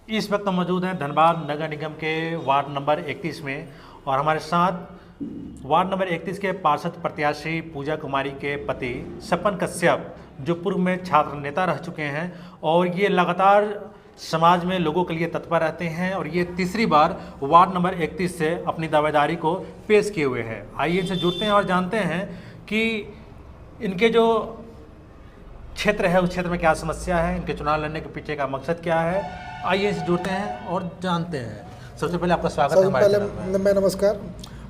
इस वक्त हम मौजूद हैं धनबाद नगर निगम के वार्ड नंबर 31 में और हमारे साथ वार्ड नंबर 31 के पार्षद प्रत्याशी पूजा कुमारी के पति सपन कश्यप जो पूर्व में छात्र नेता रह चुके हैं और ये लगातार समाज में लोगों के लिए तत्पर रहते हैं और ये तीसरी बार वार्ड नंबर 31 से अपनी दावेदारी को पेश किए हुए हैं। आइए इनसे जुड़ते हैं और जानते हैं कि इनके जो क्षेत्र है उस क्षेत्र में क्या समस्या है, इनके चुनाव लड़ने के पीछे का मकसद क्या है। आइए इनसे जुड़ते हैं और जानते हैं। सबसे पहले आपका स्वागत है हमारे चैनल में। मैं नमस्कार।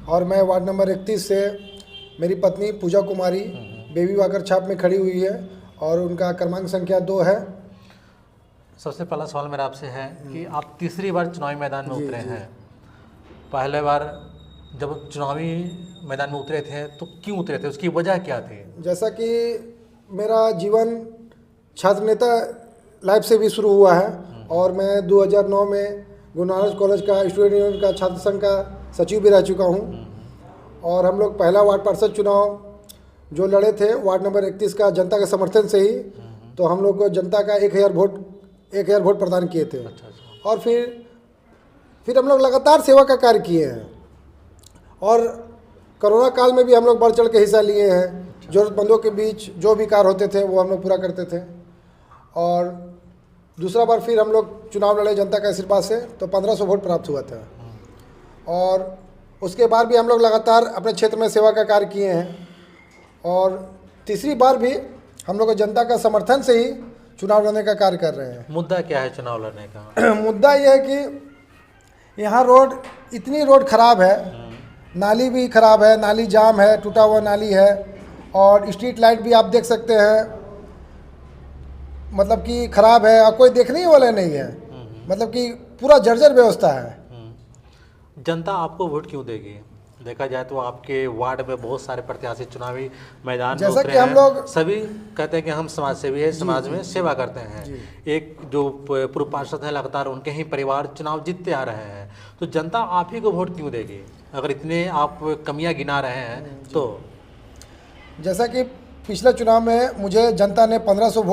और मैं वार्ड नंबर 31 से मेरी पत्नी पूजा कुमारी बेबी वाकर छाप में खड़ी हुई है और उनका क्रमांक संख्या 2 है। सबसे पहला सवाल मेरा आपसे है कि आप तीसरी बार चुनावी मैदान में उतरे हैं। पहले बार जब चुनावी मैदान में उतरे थे तो क्यों उतरे थे, उसकी वजह क्या थी? जैसा कि मेरा जीवन छात्र नेता लाइफ से भी शुरू हुआ है और मैं 2009 में गुरु नानक कॉलेज का स्टूडेंट यूनियन का छात्र संघ का सचिव भी रह चुका हूँ। और हम लोग पहला वार्ड पार्षद चुनाव जो लड़े थे वार्ड नंबर 31 का जनता के समर्थन से ही, तो हम लोग को जनता का 1000 वोट प्रदान किए थे। और फिर हम लोग लगातार सेवा का कार्य किए हैं और कोरोना काल में भी हम लोग बढ़ चढ़ के हिस्सा लिए हैं। ज़रूरतमंदों के बीच जो भी कार्य होते थे वो हम लोग पूरा करते थे। और दूसरा बार फिर हम लोग चुनाव लड़े जनता के आशीर्वाद से, तो 1500 वोट प्राप्त हुआ था। और उसके बाद भी हम लोग लगातार अपने क्षेत्र में सेवा का कार्य किए हैं और तीसरी बार भी हम लोग जनता का समर्थन से ही चुनाव लड़ने का कार्य कर रहे हैं। मुद्दा क्या है चुनाव लड़ने का? मुद्दा यह है कि यहाँ इतनी रोड खराब है, नाली भी खराब है, नाली जाम है, टूटा हुआ नाली है और स्ट्रीट लाइट भी आप देख सकते हैं, मतलब कि खराब है और कोई देखने ही वाला नहीं है। मतलब कि पूरा जर्जर व्यवस्था है। जनता आपको वोट क्यों देगी? देखा जाए तो आपके वार्ड में बहुत सारे प्रत्याशी चुनावी मैदान में उतरे हैं। हम लोग सभी कहते हैं कि हम समाज सेवी है, समाज में सेवा करते हैं। एक जो पूर्व पार्षद हैं लगातार उनके ही परिवार चुनाव जीतते आ रहे हैं, तो जनता आप ही को वोट क्यों देगी अगर इतने आप कमियां गिना रहे हैं तो? जैसा कि पिछले चुनाव में मुझे जनता ने 1500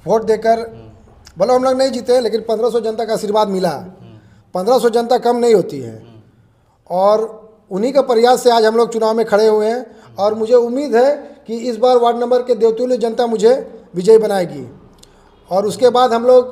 वोट देकर, भले हम लोग नहीं जीते लेकिन 1500 जनता का आशीर्वाद मिला। 1500 जनता कम नहीं होती है और उन्हीं का प्रयास से आज हम लोग चुनाव में खड़े हुए हैं। और मुझे उम्मीद है कि इस बार वार्ड नंबर के देवतुल्य जनता मुझे विजयी बनाएगी और उसके बाद हम लोग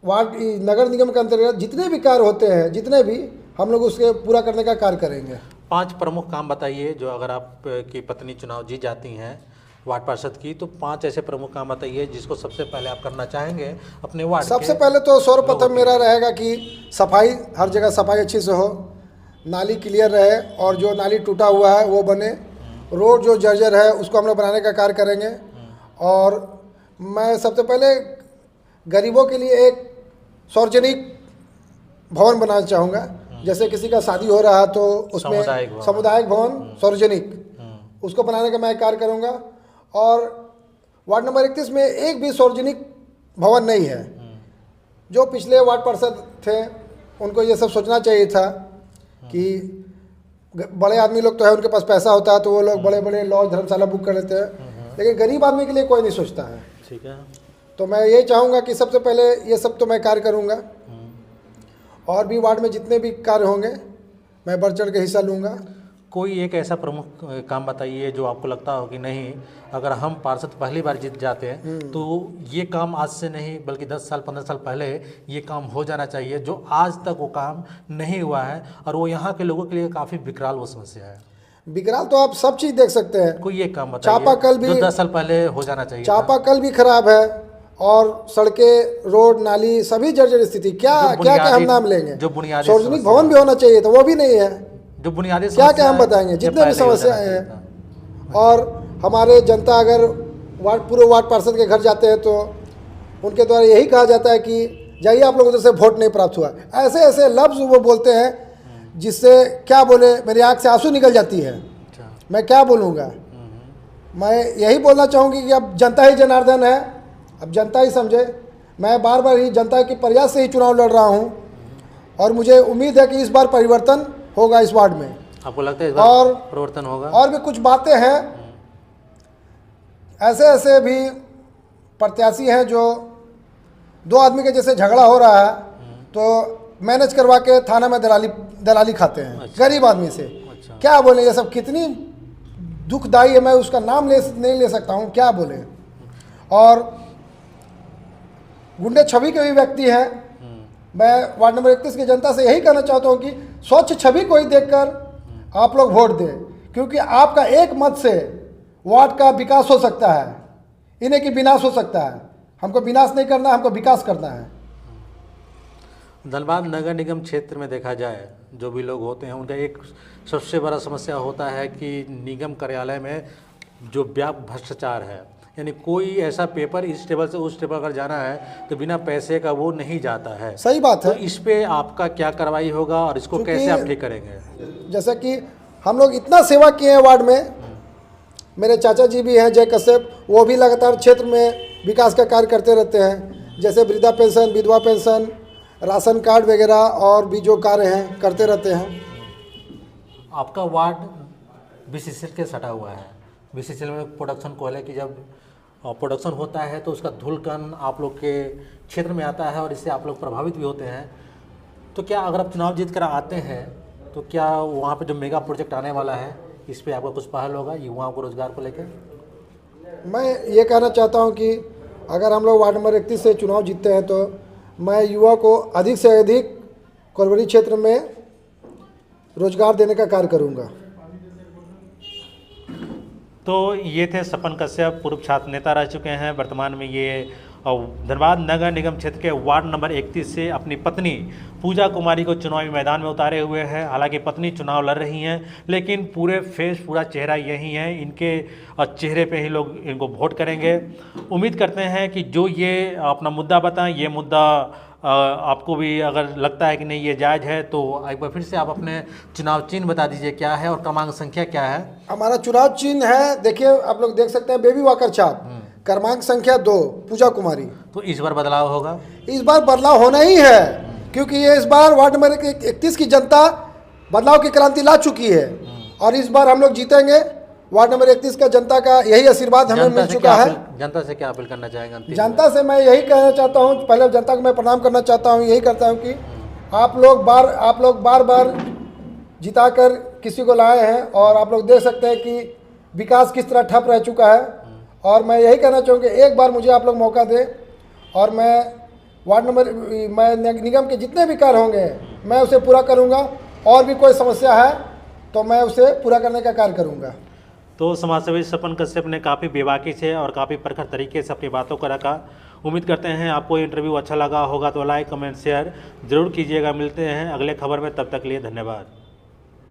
वार्ड नगर निगम के अंतर्गत जितने भी कार्य होते हैं, जितने भी हम लोग उसके पूरा करने का कार्य करेंगे। 5 प्रमुख काम बताइए जो अगर आप की पत्नी चुनाव जीत जाती हैं वार्ड पार्षद की, तो 5 ऐसे प्रमुख काम बताइए जिसको सबसे पहले आप करना चाहेंगे अपने वार्ड। सबसे पहले तो सर्वप्रथम मेरा रहेगा कि सफाई, हर जगह सफाई अच्छी से हो, नाली क्लियर रहे और जो नाली टूटा हुआ है वो बने, रोड जो जर्जर है उसको हम लोग बनाने का कार्य करेंगे। और मैं सबसे पहले गरीबों के लिए एक सार्वजनिक भवन बनाना चाहूँगा। जैसे किसी का शादी हो रहा तो उसमें सामुदायिक भवन सार्वजनिक उसको बनाने का मैं कार्य करूँगा। और वार्ड नंबर 31 में एक भी सार्वजनिक भवन नहीं है। जो पिछले वार्ड पार्षद थे उनको ये सब सोचना चाहिए था कि बड़े आदमी लोग तो है, उनके पास पैसा होता है तो वो लोग बड़े बड़े लॉज धर्मशाला बुक कर लेते हैं, लेकिन गरीब आदमी के लिए कोई नहीं सोचता है। ठीक है। तो मैं ये चाहूँगा कि सबसे पहले ये सब तो मैं कार्य करूँगा और भी वार्ड में जितने भी कार्य होंगे मैं बढ़ चढ़ के हिस्सा लूँगा। कोई एक ऐसा प्रमुख काम बताइए जो आपको लगता हो कि नहीं, अगर हम पार्षद पहली बार जीत जाते हैं तो ये काम आज से नहीं बल्कि 10 साल 15 साल पहले ये काम हो जाना चाहिए, जो आज तक वो काम नहीं हुआ है और वो यहाँ के लोगों के लिए काफ़ी विकराल वो समस्या है। विकराल तो आप सब चीज़ देख सकते हैं। कोई एक काम बताइए चापाकल भी जो 10 साल पहले हो जाना चाहिए। चापाकल भी खराब है और सड़कें, रोड, नाली सभी जर्जर स्थिति। क्या हम नाम लेंगे? जो बुनियादी सार्वजनिक भवन भी होना चाहिए तो वो भी नहीं है। जो बुनियादी क्या हम बताएंगे जितने भी समस्याएं हैं। और हमारे जनता अगर पूर्व वार्ड पार्षद के घर जाते हैं तो उनके द्वारा यही कहा जाता है कि जाइए आप लोगों से वोट नहीं प्राप्त हुआ। ऐसे ऐसे लफ्ज़ वो बोलते हैं जिससे क्या बोले, मेरी आँख से आंसू निकल जाती है। मैं क्या बोलूँगा? मैं यही बोलना चाहूँगी कि अब जनता ही जनार्दन है, अब जनता ही समझे। मैं बार बार ही जनता के प्रयास से ही चुनाव लड़ रहा हूँ और मुझे उम्मीद है कि इस बार परिवर्तन होगा इस वार्ड में। आपको लगता है इस बार और परिवर्तन होगा? और भी कुछ बातें हैं, ऐसे ऐसे भी प्रत्याशी हैं जो दो आदमी के जैसे झगड़ा हो रहा है तो मैनेज करवा के थाना में दलाली खाते हैं। अच्छा। गरीब आदमी से अच्छा। क्या बोले, ये सब कितनी दुखदाई है, मैं उसका नाम नहीं ले सकता हूँ, क्या बोले। और गुंडे छवि के भी व्यक्ति हैं। मैं वार्ड नंबर 31 की जनता से यही कहना चाहता हूँ कि स्वच्छ छवि को ही देखकर आप लोग वोट दें, क्योंकि आपका एक मत से वार्ड का विकास हो सकता है, इन्हें की विनाश हो सकता है। हमको विनाश नहीं करना, हमको विकास करना है। धनबाद नगर निगम क्षेत्र में देखा जाए जो भी लोग होते हैं उनका एक सबसे बड़ा समस्या होता है कि निगम कार्यालय में जो व्यापक भ्रष्टाचार है, यानी कोई ऐसा पेपर इस टेबल से उस टेबल अगर जाना है तो बिना पैसे का वो नहीं जाता है। सही बात है। तो इस पे आपका क्या कार्रवाई होगा और इसको कैसे आप ठीक करेंगे? जैसे कि हम लोग इतना सेवा किए हैं वार्ड में, मेरे चाचा जी भी हैं जय कश्यप, वो भी लगातार क्षेत्र में विकास का कार्य करते रहते हैं, जैसे वृद्धा पेंशन, विधवा पेंशन, राशन कार्ड वगैरह और भी जो कार्य हैं करते रहते हैं। आपका वार्ड बीसीसीएल के सटा हुआ है। बीसीसीएल में प्रोडक्शन कोयले की जब प्रोडक्शन होता है तो उसका धूलकण आप लोग के क्षेत्र में आता है और इससे आप लोग प्रभावित भी होते हैं। तो क्या अगर आप चुनाव जीत कर आते हैं तो क्या वहाँ पे जो मेगा प्रोजेक्ट आने वाला है इस पे आपका कुछ पहल होगा युवाओं को रोजगार को लेकर? मैं ये कहना चाहता हूँ कि अगर हम लोग वार्ड नंबर 31 से चुनाव जीतते हैं तो मैं युवा को अधिक से अधिक कोरबरी क्षेत्र में रोजगार देने का कार्य करूँगा। तो ये थे सपन कश्यप, पूर्व छात्र नेता रह चुके हैं। वर्तमान में ये धनबाद नगर निगम क्षेत्र के वार्ड नंबर 31 से अपनी पत्नी पूजा कुमारी को चुनावी मैदान में उतारे हुए हैं। हालांकि पत्नी चुनाव लड़ रही हैं, लेकिन पूरे फेस, पूरा चेहरा यही है, इनके चेहरे पे ही लोग इनको वोट करेंगे। उम्मीद करते हैं कि जो ये अपना मुद्दा बताएं, ये मुद्दा आपको भी अगर लगता है कि नहीं ये जायज़ है तो एक बार फिर से आप अपने चुनाव चिन्ह बता दीजिए क्या है और क्रमांक संख्या क्या है। हमारा चुनाव चिन्ह है, देखिए आप लोग देख सकते हैं, बेबी वॉकर छाप, क्रमांक संख्या 2 पूजा कुमारी। तो इस बार बदलाव होगा? इस बार बदलाव होना ही है, क्योंकि ये इस बार वार्ड नंबर 31 की जनता बदलाव की क्रांति ला चुकी है और इस बार हम लोग जीतेंगे। वार्ड नंबर 31 का जनता का यही आशीर्वाद हमें मिल चुका है। जनता से क्या अपील करना चाहेंगे? जनता से मैं यही कहना चाहता हूँ, पहले जनता को मैं प्रणाम करना चाहता हूँ, यही करता हूँ कि आप लोग बार बार जिताकर किसी को लाए हैं और आप लोग देख सकते हैं कि विकास किस तरह ठप रह चुका है। और मैं यही कहना चाहूँगा एक बार मुझे आप लोग मौका दें और मैं निगम के जितने भी कार्य होंगे मैं उसे पूरा करूँगा, और भी कोई समस्या है तो मैं उसे पूरा करने का कार्य करूँगा। तो समाजसेवी सपन कश्यप ने काफ़ी बेबाकी से और काफ़ी प्रखर तरीके से अपनी बातों को रखा। उम्मीद करते हैं आपको इंटरव्यू अच्छा लगा होगा, तो लाइक, कमेंट, शेयर जरूर कीजिएगा। मिलते हैं अगले खबर में, तब तक के लिए धन्यवाद।